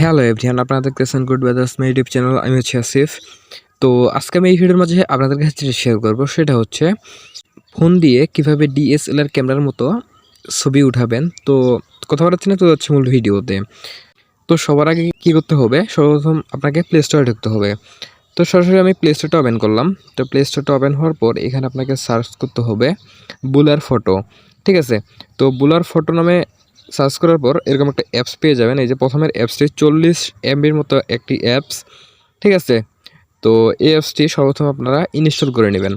Hello everyone, আপনারা দেখতেছেন good ওয়েদার্স my YouTube channel. আমি হচ্ছে আসিফ। তো আজকে আমি এই ভিডিওর মাঝে আপনাদের কাছে যেটা শেয়ার করব সেটা হচ্ছে ফোন দিয়ে কিভাবে ডিএসএলআর ক্যামেরার মতো ছবি উঠাবেন। তো কথা বলাচ্ছি না, তো যাচ্ছে মূল ভিডিওতে। তো সবার আগে কী করতে হবে, সর্বপ্রথম আপনাকে প্লে স্টোরে ঢুকতে হবে। তো সরাসরি আমি প্লে স্টোরটা ওপেন করলাম। তো প্লে স্টোরটা ওপেন হওয়ার পর এখানে আপনাকে সার্চ করতে হবে বুলার ফটো। ঠিক আছে, তো বুলার ফটো নামে সার্চ করার পর এরকম একটা অ্যাপস পেয়ে যাবেন। এই যে প্রথমের অ্যাপসটি 40 MBর মতো একটি অ্যাপস। ঠিক আছে, তো এই অ্যাপসটি সর্বপ্রথম আপনারা ইনস্টল করে নেবেন।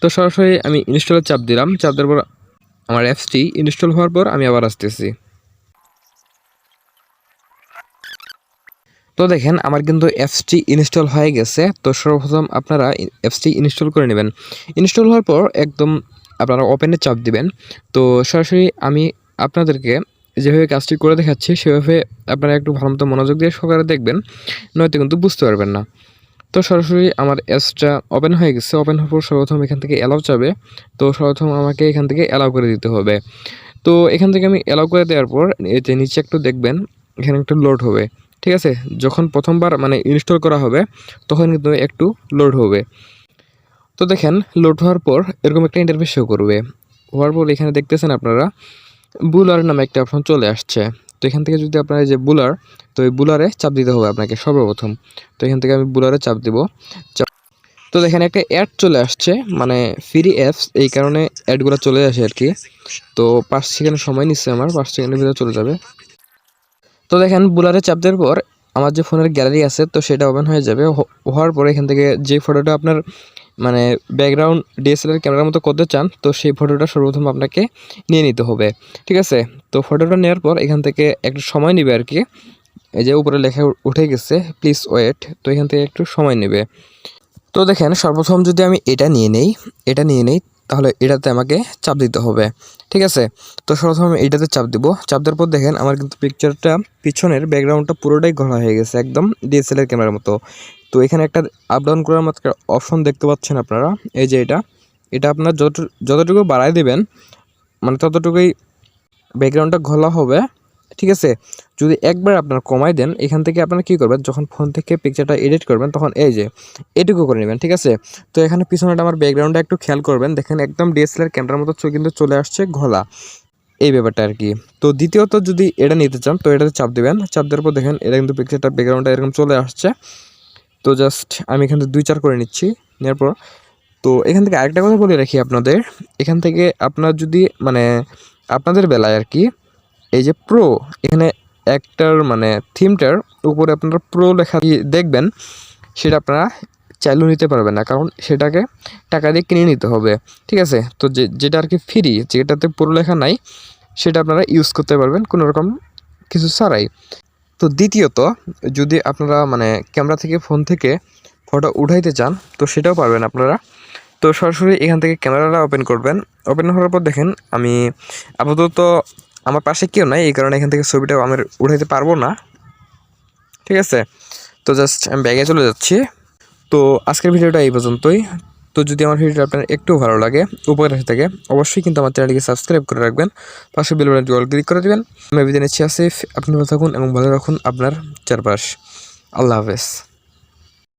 তো সরাসরি আমি ইনস্টলের চাপ দিলাম। চাপ দেওয়ার পর আমার অ্যাপসটি ইনস্টল হওয়ার পর আমি আবার আসতেছি। তো দেখেন আমার কিন্তু অ্যাপসটি ইনস্টল হয়ে গেছে। তো সর্বপ্রথম আপনারা অ্যাপসটি ইনস্টল করে নেবেন। ইনস্টল হওয়ার পর একদম আপনারা ওপেনে চাপ দিবেন। তো সরাসরি আমি আপনাদেরকে যেভাবে কাজটি করে দেখাচ্ছি সেভাবে আপনারা একটু ভালো মতো মনোযোগ দিয়ে সহকারে দেখবেন, নয়তো কিন্তু বুঝতে পারবেন না। তো সরাসরি আমার অ্যাপসটা ওপেন হয়ে গেছে। ওপেন হওয়ার পর সর্বপ্রথম এখান থেকে অ্যালাউ চাবে। তো সর্বপ্রথম আমাকে এখান থেকে অ্যালাউ করে দিতে হবে। তো এখান থেকে আমি অ্যালাউ করে দেওয়ার পর এই যে নিচে একটু দেখবেন, এখানে একটু লোড হবে। ঠিক আছে, যখন প্রথমবার মানে ইনস্টল করা হবে তখন কিন্তু একটু লোড হবে। তো দেখেন লোড হওয়ার পর এরকম একটা ইন্টারফেস শো করবে। হওয়ার পর এখানে দেখতেছেন আপনারা বুলার নামে একটা অপশন চলে আসছে। তো এখান থেকে যদি আপনারা যে বুলার, তো এই বুলারে চাপ দিতে হবে আপনাকে সর্বপ্রথম। তো এখান থেকে আমি বুলারে চাপ দিব। তো দেখেন একটা অ্যাড চলে আসছে, মানে ফ্রি অ্যাপস, এই কারণে অ্যাডগুলো চলে আসে আর কি। তো 5 সেকেন্ড সময় নিচ্ছে, আমার 5 সেকেন্ডের ভিতরে চলে যাবে। তো দেখেন বুলারে চাপ দেওয়ার পর আমার যে ফোনের গ্যালারি আছে তো সেটা ওপেন হয়ে যাবে। হওয়ার পরে এখান থেকে যে ফটোটা আপনার মানে ব্যাকগ্রাউন্ড ডিএসএলআর ক্যামেরার মতো করতে চান, তো সেই ফটোটা সর্বপ্রথম আপনাকে নিয়ে নিতে হবে। ঠিক আছে, তো ফটোটা নেওয়ার পর এখান থেকে একটু সময় নেবে আর কি। এই যে উপরে লেখা উঠে গেছে প্লিজ ওয়েট, তো এখান থেকে একটু সময় নেবে। তো দেখেন সর্বপ্রথম যদি আমি এটা নিয়ে নেই তাহলে এটাতে আমাকে চাপ দিতে হবে। ঠিক আছে, তো সর্বপ্রথম আমি এটাতে চাপ দিব। চাপ দেওয়ার পর দেখেন আমার কিন্তু পিকচারটা পিছনের ব্যাকগ্রাউন্ডটা পুরোটাই ঘোরা হয়ে গেছে একদম ডিএসএলআর ক্যামেরার মতো। তো এখানে একটা আপ ডাউন করার মতো অপশন দেখতে পাচ্ছেন আপনারা। এই যে এটা আপনার যতটুকু বাড়ায় দেবেন মানে ততটুকুই ব্যাকগ্রাউন্ডটা ঘোলা হবে। ঠিক আছে, যদি একবার আপনার কমাই দেন এখান থেকে আপনারা কী করবেন, যখন ফোন থেকে পিকচারটা এডিট করবেন তখন এই যে এটুকু করে নেবেন। ঠিক আছে, তো এখানে পিছনেটা আমার ব্যাকগ্রাউন্ডটা একটু খেয়াল করবেন, দেখেন একদম ডিএসএলআর ক্যামেরার মতো কিন্তু চলে আসছে ঘোলা, এই ব্যাপারটা আর কি। তো দ্বিতীয়ত যদি এটা নিতে চান তো এটাতে চাপ দেবেন। চাপ দেওয়ার পর দেখেন এটা কিন্তু পিকচারটা ব্যাকগ্রাউন্ডটা এরকম চলে আসছে। তো জাস্ট আমি এখান থেকে 2-4 করে নিচ্ছি। নেওয়ার পর তো এখান থেকে আরেকটা কথা বলে রাখি আপনাদের, এখান থেকে আপনার যদি মানে আপনাদের বেলায় আর কি এই যে প্রো এখানে একটার মানে থিমটার উপরে আপনারা প্রো লেখা দেখবেন, সেটা আপনারা চাইলেও নিতে পারবেন না, কারণ সেটাকে টাকা দিয়ে কিনে নিতে হবে। ঠিক আছে, তো যেটা আর কি ফ্রি, যেটাতে প্রো লেখা নাই সেটা আপনারা ইউজ করতে পারবেন কোনো রকম কিছু ছাড়াই। তো দ্বিতীয়ত যদি আপনারা মানে ক্যামেরা থেকে ফোন থেকে ফটো উঠাইতে চান তো সেটাও পারবেন আপনারা। তো সরাসরি এখান থেকে ক্যামেরাটা ওপেন করবেন। ওপেন হওয়ার পর দেখেন আমি আপাতত আমার পাশে কেউ নাই, এই কারণে এখান থেকে ছবিটা আমি উঠাইতে পারবো না। ঠিক আছে, তো জাস্ট আমি ব্যাগে চলে যাচ্ছি। তো আজকের ভিডিওটা এই পর্যন্তই। তো যদি আমার ভিডিওটা আপনার একটু ভালো লাগে, উপকার এসে থাকে, অবশ্যই কিন্তু আমার চ্যানেলটিকে সাবস্ক্রাইব করে রাখবেন, পাশে বেল বাটনটি অল ক্লিক করে দেবেন। আমি বিদায় নিচ্ছি আসিফ, আপনি ভালো থাকুন এবং ভালো রাখুন আপনার চারপাশ। আল্লাহ হাফেজ।